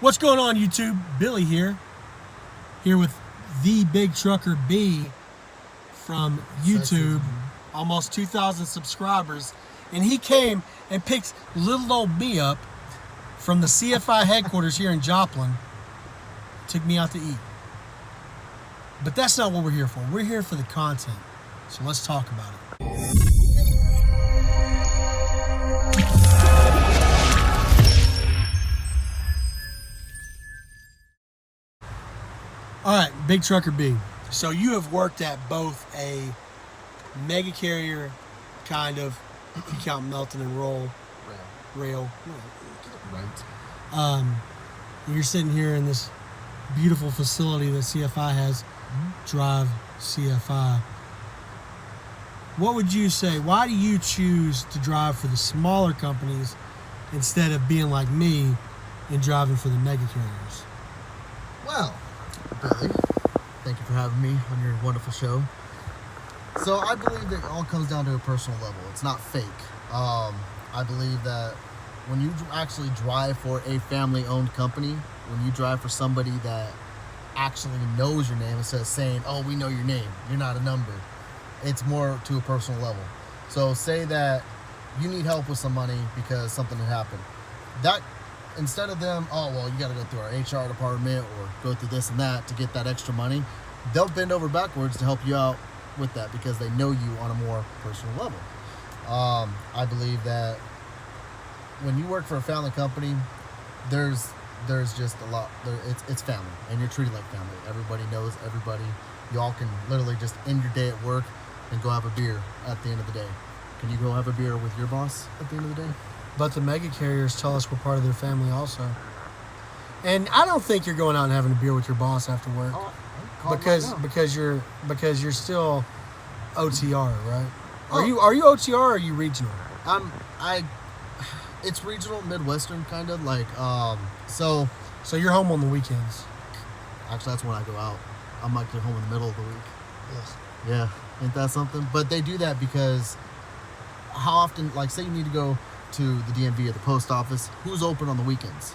What's going on, YouTube? Billy here with the Big Trucker B from YouTube, almost 2,000 subscribers, and he came and picked little old me up from the CFI headquarters here in Joplin, took me out to eat. But that's not what we're here for. We're here for the content, so let's talk about it. All right, Big Trucker B. So you have worked at both a mega carrier, kind of, if you count Melton and Rail. Right. You're sitting here in this beautiful facility that CFI has, Drive CFI. What would you say? Why do you choose to drive for the smaller companies instead of being like me and driving for the mega carriers? Well, Billy, thank you for having me on your wonderful show. So I believe that it all comes down to a personal level. It's not fake. I believe that when you actually drive for a family-owned company, when you drive for somebody that actually knows your name instead of saying, oh, we know your name, you're not a number, it's more to a personal level. So say that you need help with some money because something had happened. That instead of them, oh, well, you got to go through our HR department or go through this and that to get that extra money, they'll bend over backwards to help you out with that because they know you on a more personal level. I believe that when you work for a family company, there's just a lot. It's family, and you're treated like family. Everybody knows everybody. Y'all can literally just end your day at work and go have a beer at the end of the day. Can you go have a beer with your boss at the end of the day? But the mega carriers tell us we're part of their family also. And I don't think you're going out and having a beer with your boss after work. Because you're still OTR, right? Are you OTR or are you regional? It's regional, Midwestern kind of like so you're home on the weekends. Actually, that's when I go out. I might get home in the middle of the week. Yes. Yeah, ain't that something? But they do that because how often, like say you need to go to the DMV or the post office, who's open on the weekends?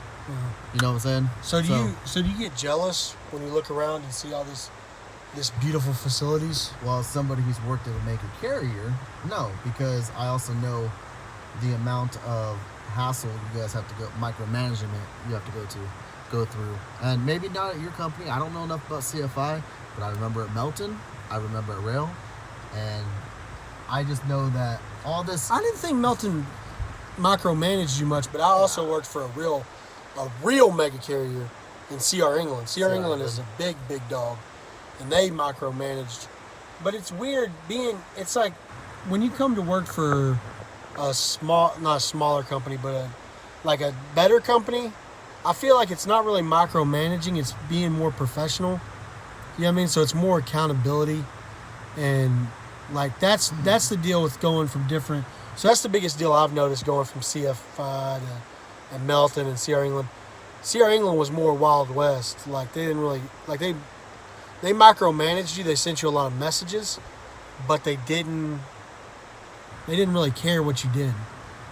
You know what I'm saying? So do you get jealous when you look around and see all this beautiful facilities? Well, as somebody who's worked at a mega carrier, no, because I also know the amount of hassle you guys have to go, micromanagement you have to go through. And maybe not at your company. I don't know enough about CFI, but I remember at Melton, I remember at Rail, and I just know that all this. I didn't think Melton micromanaged you much, but I also worked for a real mega carrier in CR England. CR England is a big dog, and they micromanaged. But it's weird it's like when you come to work for not a smaller company, but a better company, I feel like it's not really micromanaging, it's being more professional. You know what I mean? So it's more accountability, and like that's the deal with going from different. So that's the biggest deal I've noticed going from CFI to Melton and CR England. CR England was more Wild West. Like they didn't really they micromanaged you. They sent you a lot of messages, but they didn't really care what you did.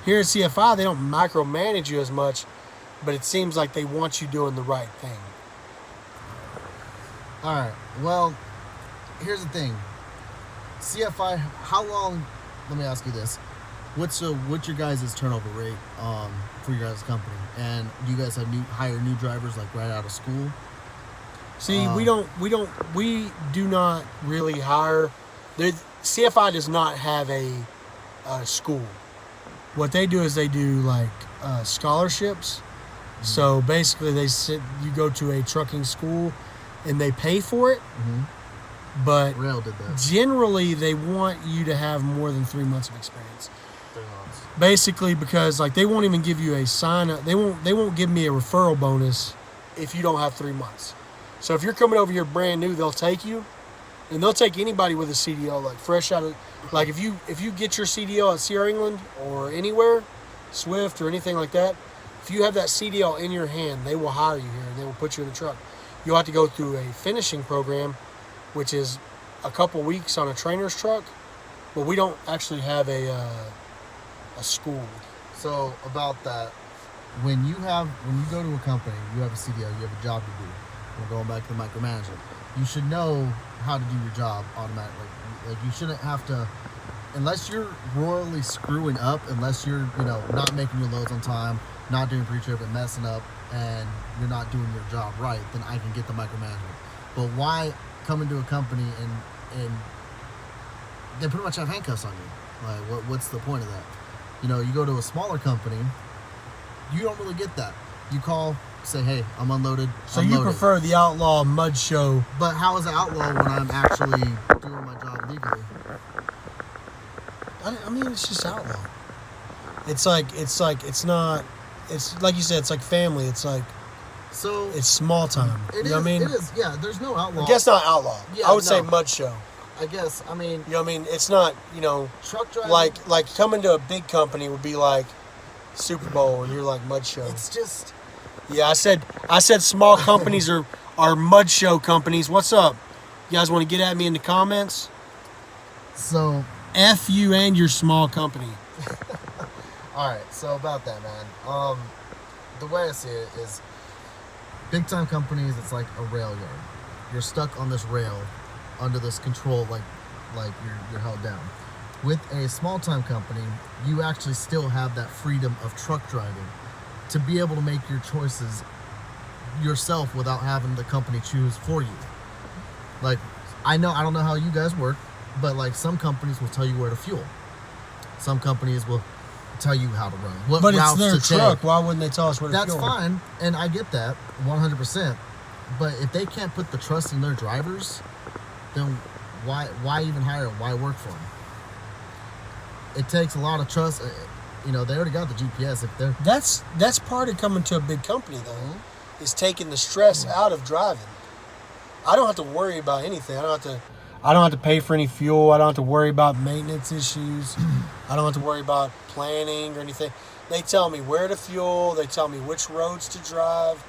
Here at CFI, they don't micromanage you as much, but it seems like they want you doing the right thing. All right. Well, here's the thing. CFI, how long? Let me ask you this: What's your guys' turnover rate for your guys' company? And do you guys have hire new drivers like right out of school? See, we do not really hire. CFI does not have a school. What they do is they do like scholarships. Mm-hmm. So basically, you go to a trucking school, and they pay for it. Mm-hmm. But Rail did that. Generally, they want you to have more than 3 months of experience. 3 months. Basically, because like they won't even give you a sign-up. They won't give me a referral bonus if you don't have 3 months. So if you're coming over here brand new, they'll take you, and they'll take anybody with a CDL, like fresh out of, like if you get your CDL at CR England or anywhere, Swift or anything like that, if you have that CDL in your hand, they will hire you here and they will put you in the truck. You'll have to go through a finishing program, which is a couple weeks on a trainer's truck, but we don't actually have a school. So about that, when you go to a company, you have a CDO, you have a job to do. We're going back to the micromanager. You should know how to do your job automatically. Like you shouldn't have to, unless you're royally screwing up, unless you're not making your loads on time, not doing pre-trip and messing up, and you're not doing your job right, then I can get the micromanagement. But why come into a company and they pretty much have handcuffs on you? Like what's the point of that? You go to a smaller company, you don't really get that. You call, say, hey, I'm unloaded. So you prefer the outlaw mud show? But how is it outlaw when I'm actually doing my job legally? I mean, it's just outlaw. It's like you said, it's like family. It's like, so it's small time. It you know what I mean? It is. Yeah, there's no outlaw. I guess not outlaw. Yeah, I would say mud show. I guess. I mean, you know what I mean? It's not, truck driving. Like coming to a big company would be like Super Bowl, and you're like mud show. It's just. Yeah, I said small companies are mud show companies. What's up? You guys want to get at me in the comments? So. F you and your small company. All right. So about that, man. The way I see it is, big time companies. It's like a rail yard. You're stuck on this rail, under this control, like you're held down. With a small time company, you actually still have that freedom of truck driving to be able to make your choices yourself without having the company choose for you. Like, I don't know how you guys work, but like some companies will tell you where to fuel. Some companies will tell you how to run. But it's their truck. Why wouldn't they tell us where to fuel? That's fine, and I get that 100%. But if they can't put the trust in their drivers, then why even hire them? Why work for them? It takes a lot of trust. They already got the GPS. If they're that's part of coming to a big company, though, is taking the stress out of driving. I don't have to worry about anything. I don't have to pay for any fuel. I don't have to worry about maintenance issues. I don't have to worry about planning or anything. They tell me where to fuel. They tell me which roads to drive.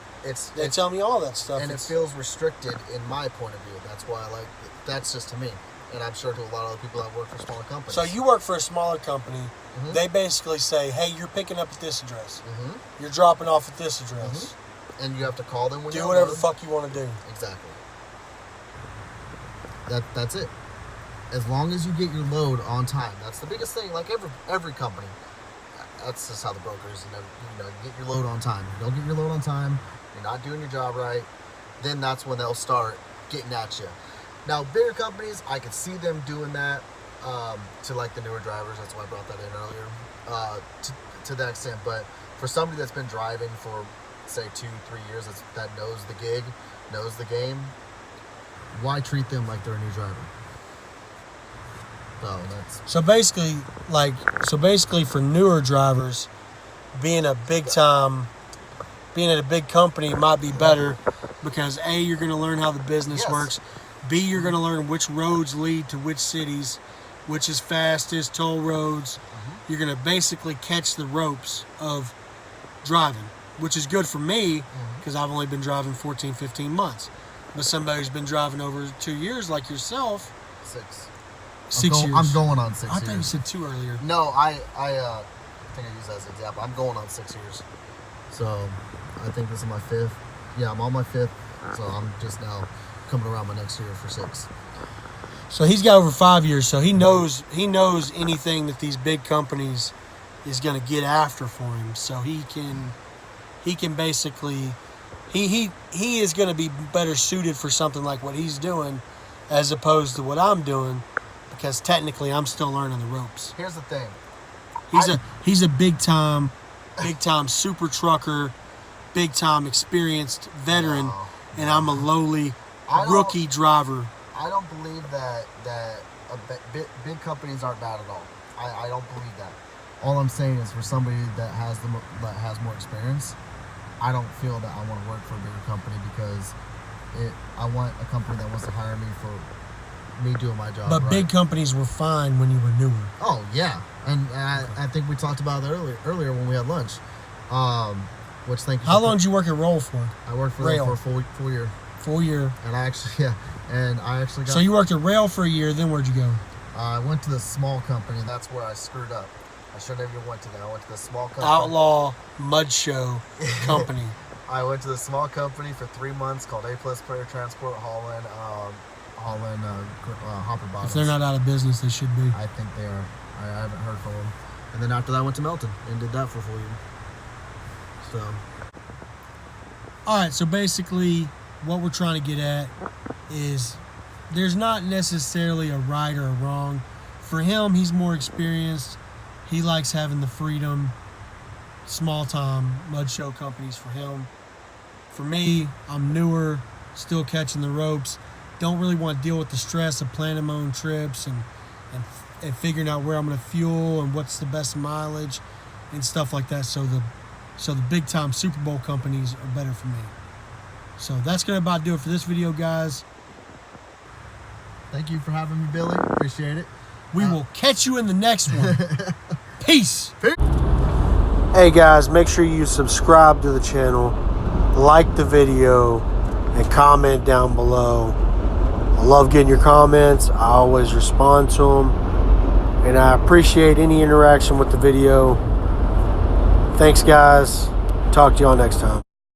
They tell me all that stuff. And it feels restricted in my point of view. That's why I like it. That's just to me. And I'm sure to a lot of other people that work for smaller companies. So you work for a smaller company. Mm-hmm. They basically say, hey, you're picking up at this address. Mm-hmm. You're dropping off at this address. Mm-hmm. And you have to call them when do whatever the fuck you want to do. Exactly. That's it. As long as you get your load on time. That's the biggest thing. Like every company. That's just how the brokers, you get your load on time. You don't get your load on time, you're not doing your job right, then that's when they'll start getting at you. Now, bigger companies, I could see them doing that to like the newer drivers. That's why I brought that in earlier. To that extent, but for somebody that's been driving for, say, 2-3 years, that knows the gig, knows the game, why treat them like they're a new driver? So basically for newer drivers, being at a big company might be better because A, you're going to learn how the business works. B, you're going to learn which roads lead to which cities, which is fastest, toll roads. You're going to basically catch the ropes of driving, which is good for me because I've only been driving 14, 15 months. But somebody who's been driving over 2 years like yourself. 6 years. I'm going on 6 years. I thought you said 2 earlier. No, I think I used that as an example. I'm going on 6 years. So I think this is my 5th. Yeah, I'm on my 5th. So I'm just now coming around my next year for 6. So he's got over 5 years. So he knows anything that these big companies is going to get after for him. So he can basically he is going to be better suited for something like what he's doing as opposed to what I'm doing. Because technically, I'm still learning the ropes. Here's the thing. He's a big time super trucker, big time experienced veteran, and I'm a lowly rookie driver. I don't believe that big companies aren't bad at all. I don't believe that. All I'm saying is for somebody that has more experience, I don't feel that I want to work for a bigger company because I want a company that wants to hire me for me doing my job. But big companies were fine when you were newer. Oh yeah, and I think we talked about that earlier when we had lunch. Which thank you. How long did you work at Roll for? I worked for Rail for a full year. Full year. And I actually got. So you worked at Rail for a year. Then where'd you go? I went to the small company. That's where I screwed up. I shouldn't have even went to that. I went to the small company. Outlaw Mud Show Company. I went to the small company for 3 months called A Plus Player Transport, hauling hopper bottoms. If they're not out of business, they should be. I think they are. I haven't heard from them. And then after that, I went to Melton and did that for 4 years. So. All right, so basically what we're trying to get at is there's not necessarily a right or a wrong. For him, he's more experienced. He likes having the freedom. Small-time mud show companies for him. For me, I'm newer, still catching the ropes. Don't really want to deal with the stress of planning my own trips and figuring out where I'm going to fuel and what's the best mileage and stuff like that. So the big-time Super Bowl companies are better for me. So that's going to about do it for this video, guys. Thank you for having me, Billy. Appreciate it. We will catch you in the next one. Peace. Hey, guys, make sure you subscribe to the channel, like the video, and comment down below. I love getting your comments. I always respond to them, and I appreciate any interaction with the video. Thanks, guys. Talk to y'all next time.